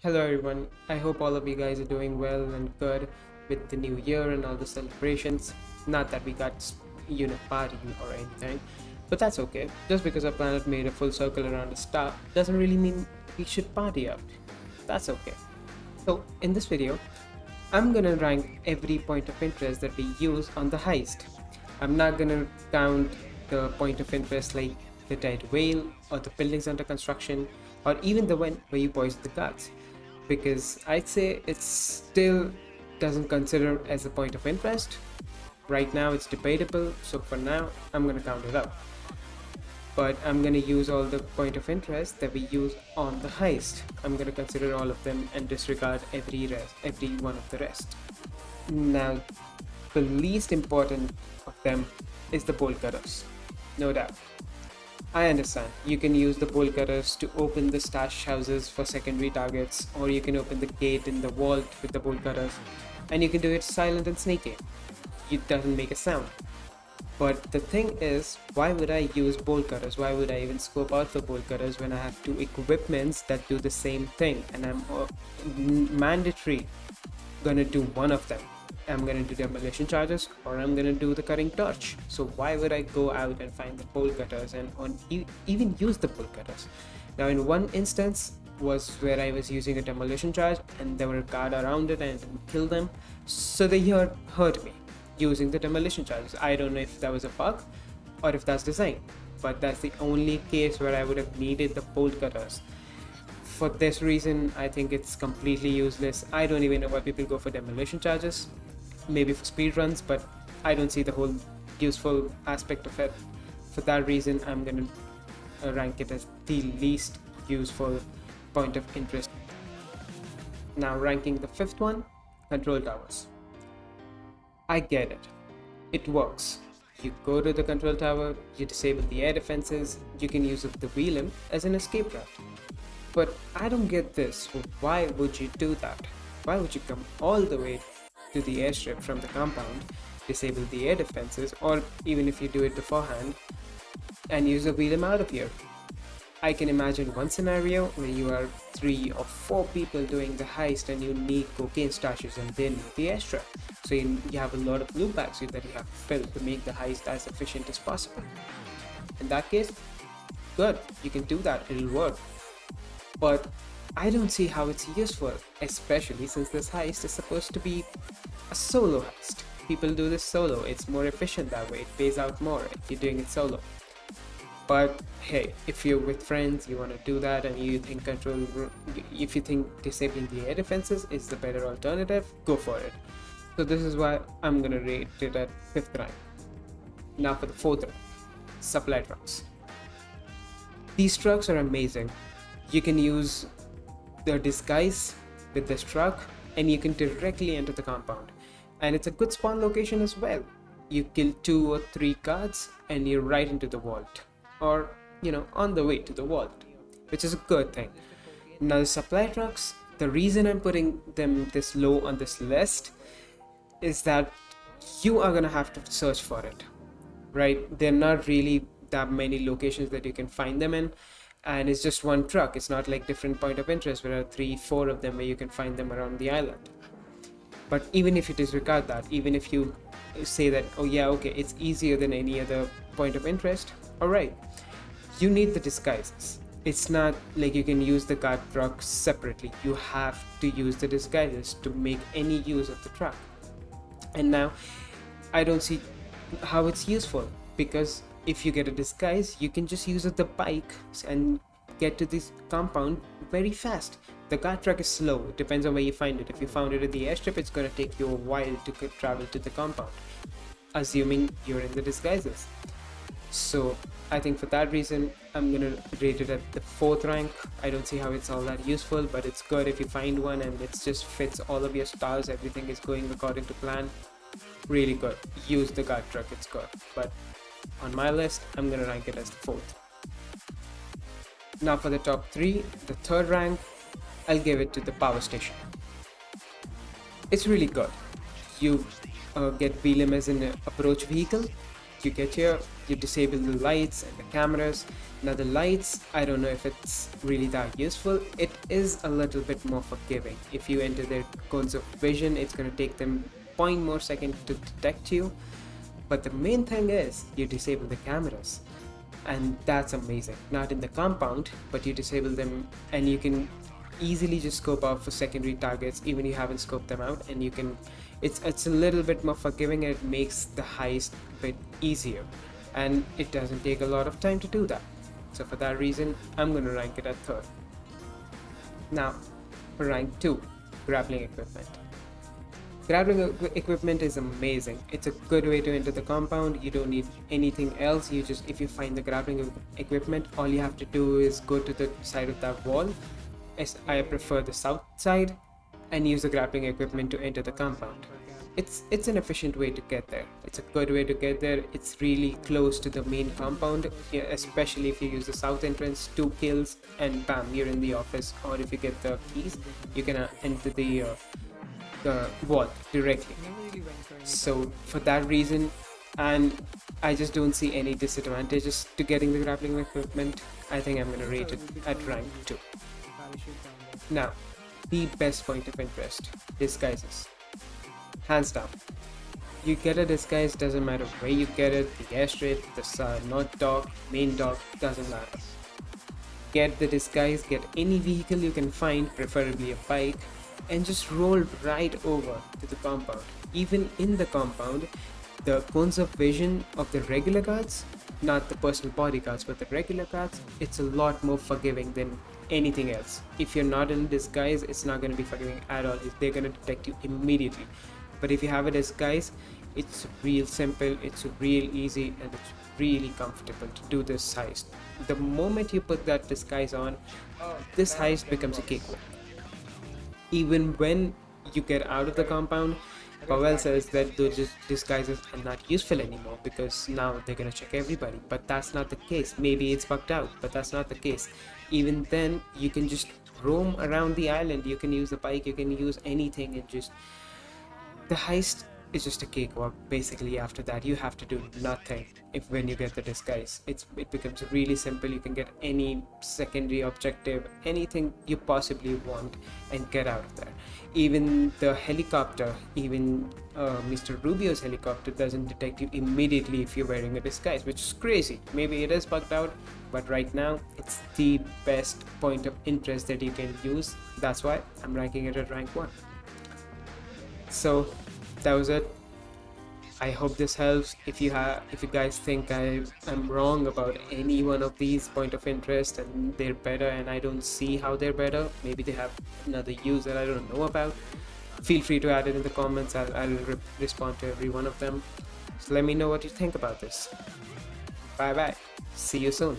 Hello everyone, I hope all of you guys are doing well and good with the new year and all the celebrations. Not that we got partying or anything, but that's okay. Just because our planet made a full circle around a star doesn't really mean we should party out. That's okay. So in this video, I'm gonna rank every point of interest that we use on the heist. I'm not gonna count the point of interest like the dead whale or the buildings under construction or even the one where you poison the guards, because I'd say it still doesn't consider as a point of interest. Right now it's debatable, so for now I'm gonna count it out. But I'm gonna use all the point of interest that we use on the heist. I'm gonna consider all of them and disregard every one of the rest. Now, the least important of them is the bolt cutters, no doubt. I understand. You can use the bolt cutters to open the stash houses for secondary targets, or you can open the gate in the vault with the bolt cutters, and you can do it silent and sneaky. It doesn't make a sound. But the thing is, why would I use bolt cutters? Why would I even scope out for bolt cutters when I have two equipments that do the same thing and I'm mandatory gonna do one of them? I'm gonna do demolition charges or I'm gonna do the cutting torch. So why would I go out and find the bolt cutters and even use the bolt cutters? Now in one instance was where I was using a demolition charge and there were a guard around it and I didn't kill them, so they hurt me using the demolition charges. I don't know if that was a bug or if that's design, but that's the only case where I would have needed the bolt cutters. For this reason, I think it's completely useless. I don't even know why people go for demolition charges. Maybe for speed runs, but I don't see the whole useful aspect of it. For that reason, I'm gonna rank it as the least useful point of interest. Now ranking the fifth one, control towers. I get it. It works. You go to the control tower, you disable the air defenses, you can use the Wheelim as an escape route. But I don't get this. Why would you do that? Why would you come all the way to the airstrip from the compound, disable the air defenses, or even if you do it beforehand, and use a Wheelim out of here? I can imagine one scenario where you are 3 or 4 people doing the heist and you need cocaine stashes and they need the airstrip. So you have a lot of loot bags that you have to fill to make the heist as efficient as possible. In that case, good, you can do that, it'll work. But I don't see how it's useful, especially since this heist is supposed to be a solo heist. People do this solo, it's more efficient that way, it pays out more if you're doing it solo. But hey, if you're with friends, you want to do that and you think if you think disabling the air defenses is the better alternative, go for it. So this is why I'm gonna rate it at 5th rank. Now for the 4th rank, supply trucks. These trucks are amazing. You can use the disguise with this truck and you can directly enter the compound, and it's a good spawn location as well. You kill 2 or 3 guards and you're right into the vault, or on the way to the vault, which is a good thing. Now the supply trucks, the reason I'm putting them this low on this list is that you are gonna have to search for it, right? They're not really that many locations that you can find them in, and it's just one truck. It's not like different point of interest where there are 3-4 of them where you can find them around the island. But even if you disregard that, even if you say that, oh yeah, okay, it's easier than any other point of interest, alright, you need the disguises. It's not like you can use the guard truck separately. You have to use the disguises to make any use of the truck. And now I don't see how it's useful, because if you get a disguise, you can just use the bike and get to this compound very fast. The guard truck is slow, it depends on where you find it. If you found it at the airstrip, it's going to take you a while to travel to the compound, assuming you're in the disguises. So I think for that reason, I'm going to rate it at the 4th rank. I don't see how it's all that useful, but it's good if you find one and it just fits all of your stars, everything is going according to plan. Really good. Use the guard truck, it's good. But on my list, I'm gonna rank it as the 4th. Now for the top 3, the 3rd rank, I'll give it to the power station. It's really good. You get Wheelim as an approach vehicle, you get here, you disable the lights and the cameras. Now the lights, I don't know if it's really that useful. It is a little bit more forgiving. If you enter their codes of vision, it's going to take them point more second to detect you. But the main thing is you disable the cameras, and that's amazing. Not in the compound, but you disable them and you can easily just scope out for secondary targets even you haven't scoped them out, and you can it's a little bit more forgiving and it makes the heist a bit easier, and it doesn't take a lot of time to do that. So for that reason, I'm going to rank it at third. Now for rank 2, grappling equipment. Grappling equipment is amazing. It's a good way to enter the compound. You don't need anything else. You just, if you find the grappling equipment, all you have to do is go to the side of that wall. As I prefer the south side, and use the grappling equipment to enter the compound. It's an efficient way to get there. It's a good way to get there. It's really close to the main compound, especially if you use the south entrance. 2 kills and bam, you're in the office. Or if you get the keys, you can enter the wall directly. So for that reason, and I just don't see any disadvantages to getting the grappling equipment, I think I'm gonna rate it at rank 2. Now, the best point of interest, disguises. Hands down. You get a disguise, doesn't matter where you get it, the airstrip, the north dock, main dock, doesn't matter. Get the disguise, get any vehicle you can find, preferably a bike, and just roll right over to the compound. Even in the compound, the cones of vision of the regular guards, not the personal bodyguards, but the regular guards, it's a lot more forgiving than anything else. If you're not in disguise, it's not going to be forgiving at all. They're going to detect you immediately. But if you have a disguise, it's real simple, it's real easy, and it's really comfortable to do this heist. The moment you put that disguise on, this heist becomes a cakewalk. Even when you get out of the compound, Powell says that those disguises are not useful anymore because now they're gonna check everybody, but that's not the case. Maybe it's bugged out, but that's not the case. Even then, you can just roam around the island. You can use the bike, you can use anything, and just the heist is just a cakewalk. Basically, after that, you have to do nothing. When you get the disguise, it becomes really simple. You can get any secondary objective, anything you possibly want, and get out of there. Even the helicopter, even Mr. Rubio's helicopter doesn't detect you immediately if you're wearing a disguise, which is crazy. Maybe it is bugged out, but right now it's the best point of interest that you can use. That's why I'm ranking it at rank 1. So that was it. I hope this helps. If you guys think I'm wrong about any one of these point of interest and they're better and I don't see how they're better, maybe they have another use that I don't know about, feel free to add it in the comments. I'll respond to every one of them. So let me know what you think about this. Bye bye. See you soon.